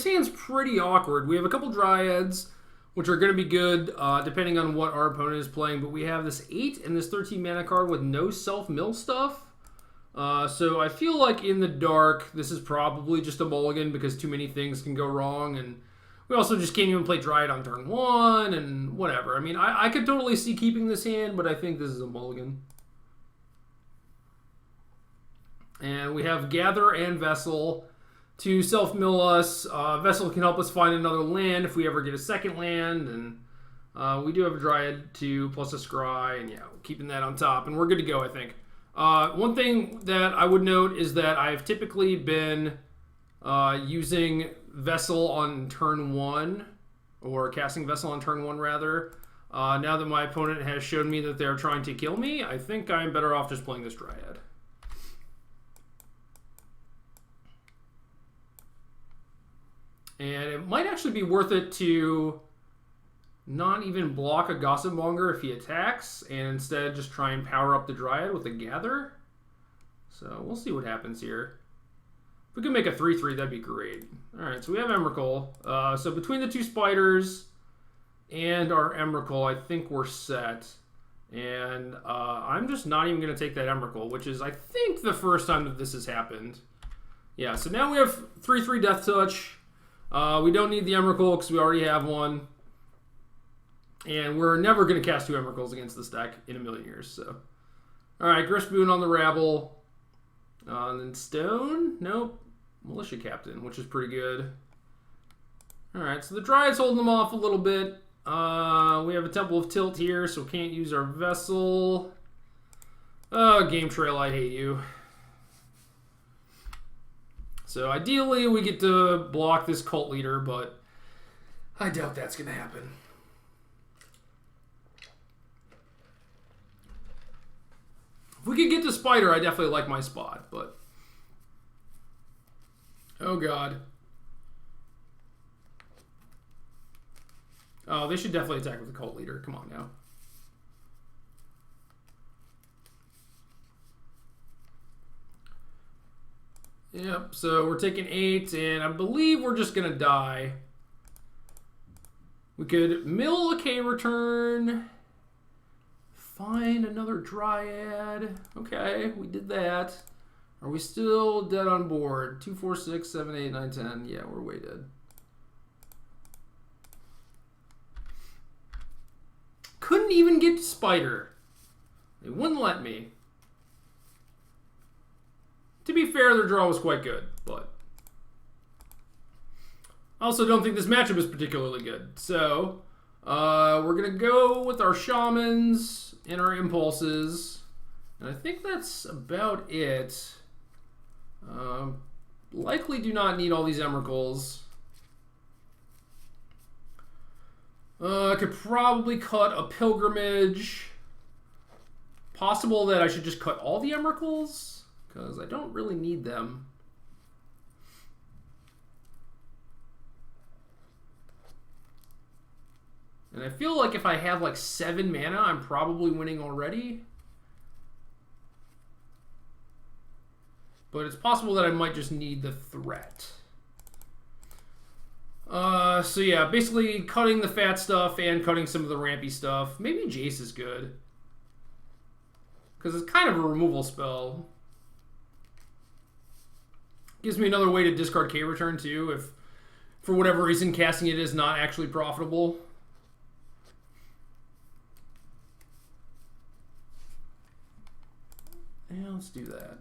hand's pretty awkward. We have a couple Dryads, which are going to be good depending on what our opponent is playing. But we have this 8 and this 13 mana card with no self-mill stuff. So I feel like in the dark, this is probably just a mulligan because too many things can go wrong. And we also just can't even play Dryad on turn 1 and whatever. I mean, I could totally see keeping this hand, but I think this is a mulligan. And we have Gather and Vessel to self-mill us. Vessel can help us find another land if we ever get a second land. And we do have a Dryad too, plus a Scry. And yeah, keeping that on top. And we're good to go, I think. One thing that I would note is that I've typically been using Vessel on turn 1, or casting Vessel on turn 1 rather. Now that my opponent has shown me that they're trying to kill me, I think I'm better off just playing this Dryad. And it might actually be worth it to not even block a Gossipmonger if he attacks, and instead just try and power up the Dryad with a Gather. So we'll see what happens here. If we can make a 3/3, that'd be great. Alright, so we have Emrakul. So between the 2 spiders and our Emrakul, I think we're set. And I'm just not even going to take that Emrakul, which is, I think, the first time that this has happened. Yeah, so now we have 3/3 Death Touch. We don't need the Emrakul because we already have one. And we're never going to cast 2 Emrakuls against this deck in a million years. So, alright, Gristboon on the Rabble. And then Stone? Nope. Militia Captain, which is pretty good. Alright, so the Dryad's holding them off a little bit. We have a Temple of Tilt here, so can't use our Vessel. Game Trail, I hate you. So ideally, we get to block this Cult Leader, but I doubt that's going to happen. If we could get to Spider, I definitely like my spot, but... Oh, God. Oh, they should definitely attack with the Cult Leader. Come on now. Yep, so we're taking 8, and I believe we're just going to die. We could mill a K-Return... Find another Dryad. Okay, we did that. Are we still dead on board? 2, 4, 6, 7, 8, 9, 10. Yeah, we're way dead. Couldn't even get to Spider. They wouldn't let me. To be fair, their draw was quite good, but... I also don't think this matchup is particularly good. So, we're going to go with our Shamans and our Impulses. And I think that's about it. Likely do not need all these Emrakuls. I could probably cut a Pilgrimage. Possible that I should just cut all the Emrakuls, because I don't really need them. And I feel like if I have like 7 mana, I'm probably winning already. But it's possible that I might just need the threat. So yeah, basically cutting the fat stuff and cutting some of the rampy stuff. Maybe Jace is good, because it's kind of a removal spell. Gives me another way to discard K-Return too, if for whatever reason casting it is not actually profitable. Yeah, let's do that.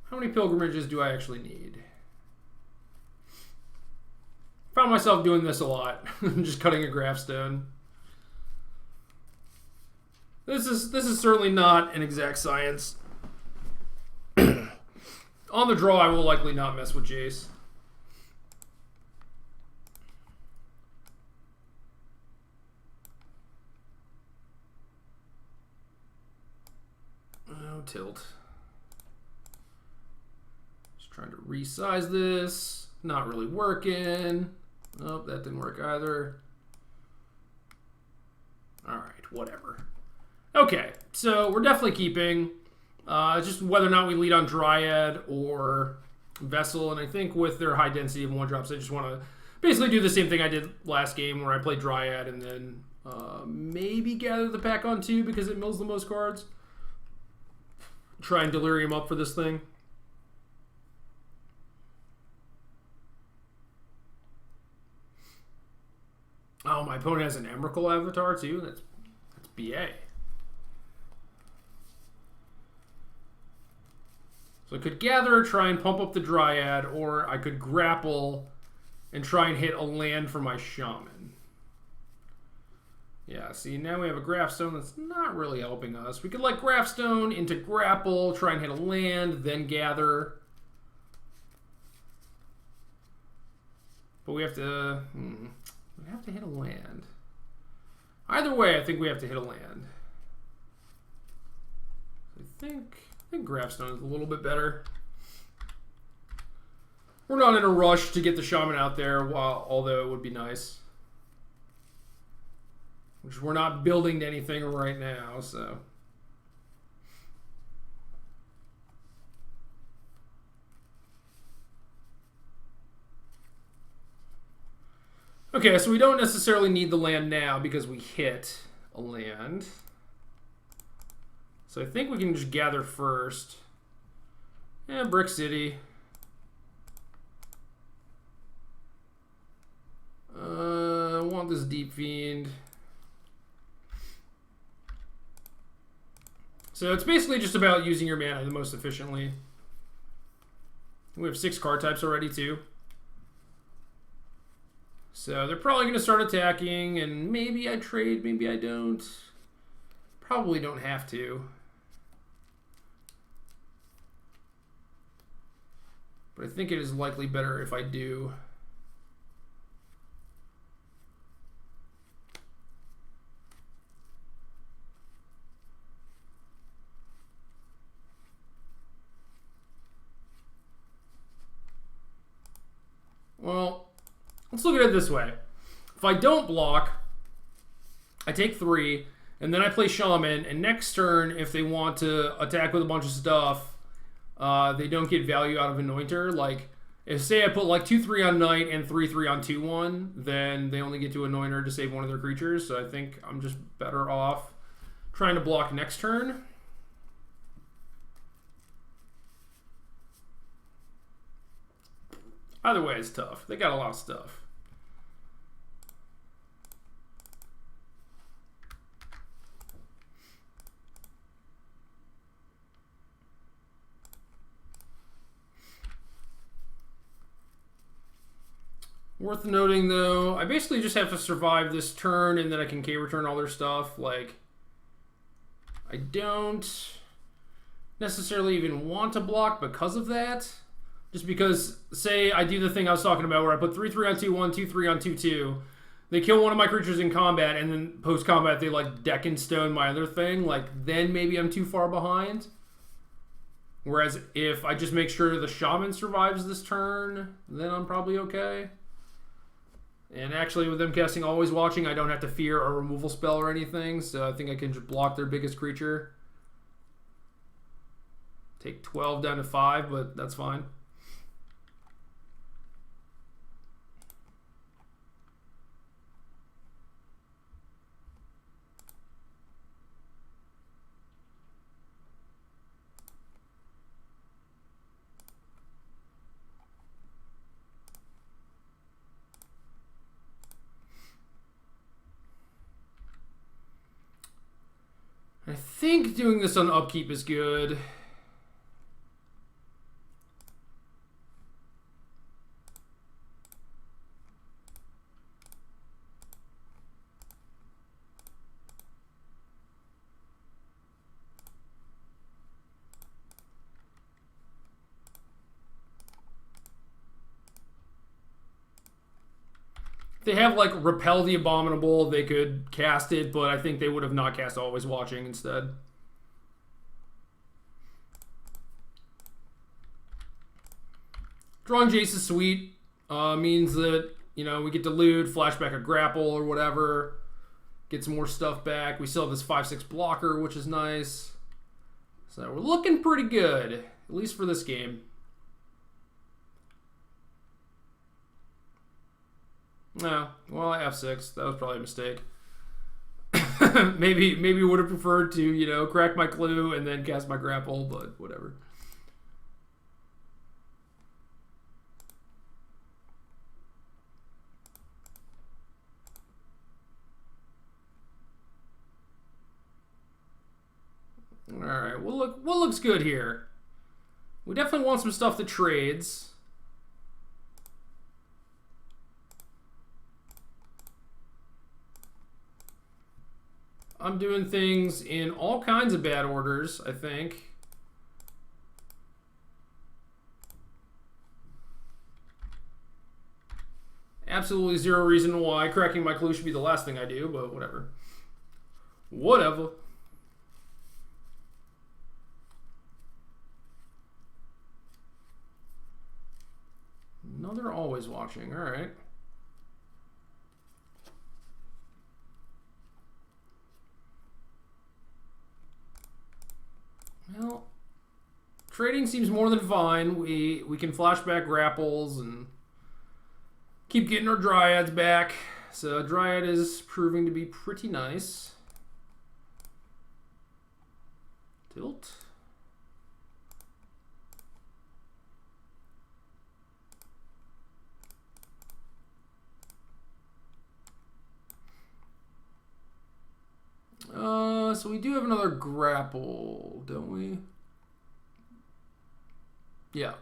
How many Pilgrimages do I actually need? Found myself doing this a lot. Just cutting a Graphstone. This is certainly not an exact science. On the draw, I will likely not mess with Jace. Oh, tilt. Just trying to resize this. Not really working. Nope, that didn't work either. Alright, whatever. Okay, so we're definitely keeping. Just whether or not we lead on Dryad or Vessel, and I think with their high density of 1-drops, I just want to basically do the same thing I did last game where I played Dryad and then maybe gather the pack on 2 because it mills the most cards. Try and Delirium up for this thing. Oh, my opponent has an Emrakul avatar too. That's BA. So I could gather, try and pump up the Dryad, or I could grapple and try and hit a land for my Shaman. Yeah, see, now we have a Graphstone that's not really helping us. We could like Graphstone into grapple, try and hit a land, then gather. But we have to... we have to hit a land. Either way, I think we have to hit a land. I think Graphstone is a little bit better. We're not in a rush to get the Shaman out there, although it would be nice. Which we're not building anything right now, so... Okay, so we don't necessarily need the land now because we hit a land. So I think we can just gather first. Yeah, Brick City. I want this Deep Fiend. So it's basically just about using your mana the most efficiently. We have 6 card types already too. So they're probably going to start attacking, and maybe I trade, maybe I don't. Probably don't have to. But I think it is likely better if I do. Well, let's look at it this way. If I don't block, I take 3, and then I play Shaman, and next turn, if they want to attack with a bunch of stuff, they don't get value out of Anointer. Like, if say I put like 2/3 on Knight and 3/3 on 2/1, then they only get to Anointer to save one of their creatures, so I think I'm just better off trying to block next turn. Either way, it's tough. They got a lot of stuff. Worth noting, though, I basically just have to survive this turn, and then I can K-return all their stuff. Like, I don't necessarily even want to block because of that. Just because, say I do the thing I was talking about where I put 3/3 on 2/1, 2/3 on 2/2. They kill one of my creatures in combat, and then post-combat they like deck and stone my other thing. Like, then maybe I'm too far behind. Whereas if I just make sure the Shaman survives this turn, then I'm probably okay. And actually with them casting Always Watching, I don't have to fear a removal spell or anything, so I think I can just block their biggest creature. Take 12 down to 5, but that's fine. I think doing this on upkeep is good. They have like Repel the Abominable, they could cast it, but I think they would have not cast Always Watching instead. Drawing Jace is sweet. Means that, you know, we get to loot, flashback a grapple or whatever, get some more stuff back. We still have this 5/6 blocker, which is nice. So we're looking pretty good, at least for this game. No, well, F6. That was probably a mistake. maybe would have preferred to, you know, crack my clue and then cast my grapple, but whatever. All right, what looks good here? We definitely want some stuff that trades. I'm doing things in all kinds of bad orders, I think. Absolutely zero reason why cracking my clue should be the last thing I do, but whatever. Whatever. No, they're always watching. All right. Well, trading seems more than fine. We can flashback grapples and keep getting our dryads back. So dryad is proving to be pretty nice. Tilt. So we do have another grapple, don't we? Yeah.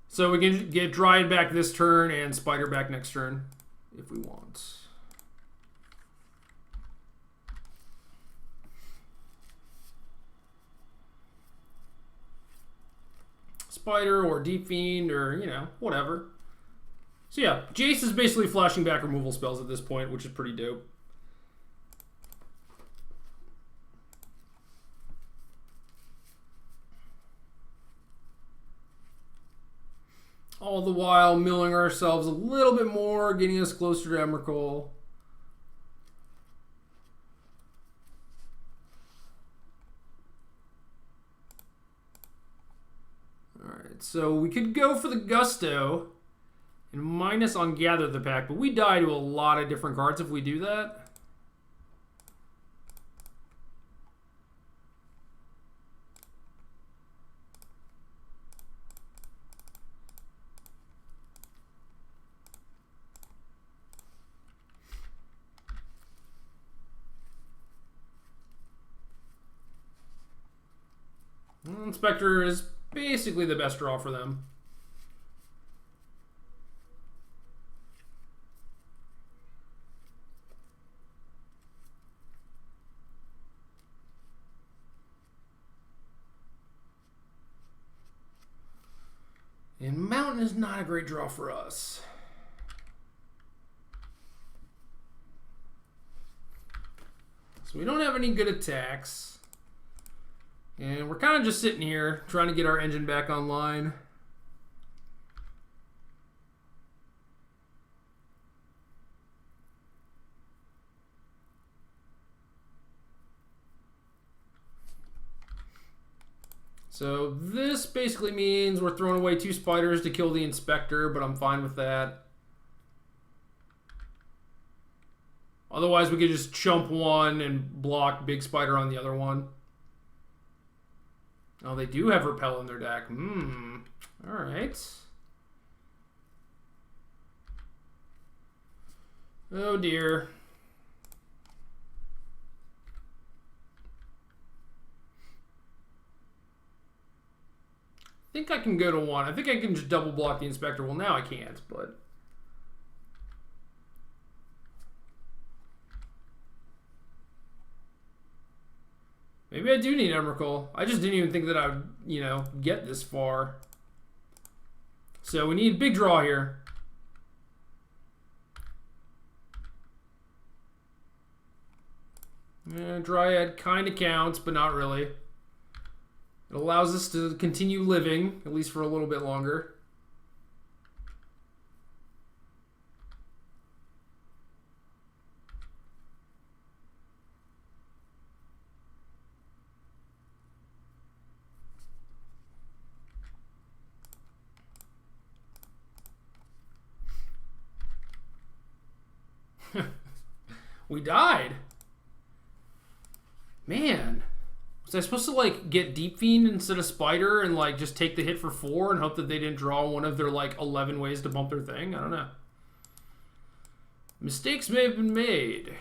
So we can get Dryad back this turn and Spider back next turn if we want. Spider or Deep Fiend or, you know, whatever. So yeah, Jace is basically flashing back removal spells at this point, which is pretty dope. All the while milling ourselves a little bit more, getting us closer to Emrakul. Alright, so we could go for the Gusto and minus on Gather the Pack, but we die to a lot of different cards if we do that. Inspector is basically the best draw for them. And Mountain is not a great draw for us. So we don't have any good attacks. And we're kind of just sitting here trying to get our engine back online. So this basically means we're throwing away 2 spiders to kill the Inspector, but I'm fine with that. Otherwise, we could just chump one and block Big Spider on the other one. Oh, they do have Repel in their deck. Alright. Oh, dear. I think I can go to 1. I think I can just double block the Inspector. Well, now I can't, but... maybe I do need Emrakul. I just didn't even think that I would, you know, get this far. So we need big draw here. Dryad kind of counts, but not really. It allows us to continue living, at least for a little bit longer. We died. Man. Was I supposed to, like, get Deep Fiend instead of Spider and, like, just take the hit for 4 and hope that they didn't draw one of their, like, 11 ways to bump their thing? I don't know. Mistakes may have been made.